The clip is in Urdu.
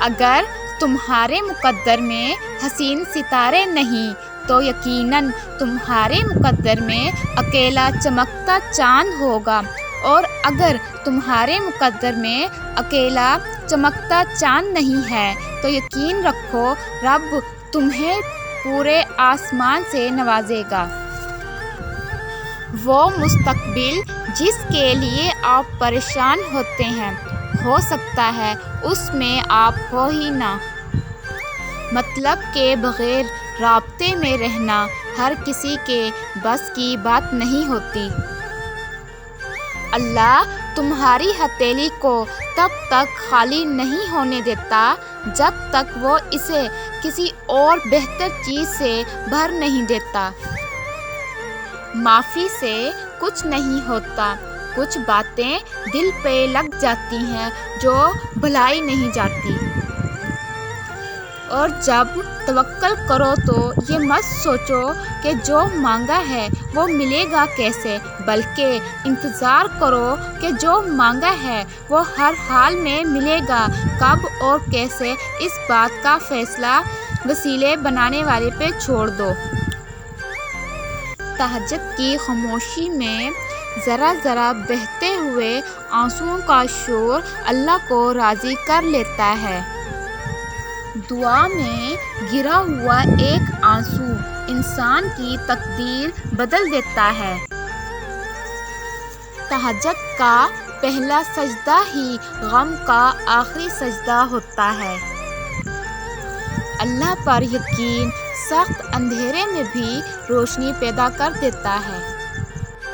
اگر تمہارے مقدر میں حسین ستارے نہیں تو یقیناً تمہارے مقدر میں اکیلا چمکتا چاند ہوگا، اور اگر تمہارے مقدر میں اکیلا چمکتا چاند نہیں ہے تو یقین رکھو رب تمہیں پورے آسمان سے نوازے گا۔ وہ مستقبل جس کے لیے آپ پریشان ہوتے ہیں، ہو سکتا ہے اس میں آپ ہو ہی نہ۔ مطلب کے بغیر رابطے میں رہنا ہر کسی کے بس کی بات نہیں ہوتی۔ اللہ تمہاری ہتھیلی کو تب تک خالی نہیں ہونے دیتا جب تک وہ اسے کسی اور بہتر چیز سے بھر نہیں دیتا۔ معافی سے کچھ نہیں ہوتا، کچھ باتیں دل پہ لگ جاتی ہیں جو بھلائی نہیں جاتی۔ اور جب توکل کرو تو یہ مت سوچو کہ جو مانگا ہے وہ ملے گا کیسے، بلکہ انتظار کرو کہ جو مانگا ہے وہ ہر حال میں ملے گا۔ کب اور کیسے، اس بات کا فیصلہ وسیلے بنانے والے پہ چھوڑ دو۔ تہجد کی خاموشی میں ذرا ذرا بہتے ہوئے آنسوؤں کا شور اللہ کو راضی کر لیتا ہے۔ دعا میں گرا ہوا ایک آنسو انسان کی تقدیر بدل دیتا ہے۔ تہجد کا پہلا سجدہ ہی غم کا آخری سجدہ ہوتا ہے۔ اللہ پر یقین سخت اندھیرے میں بھی روشنی پیدا کر دیتا ہے۔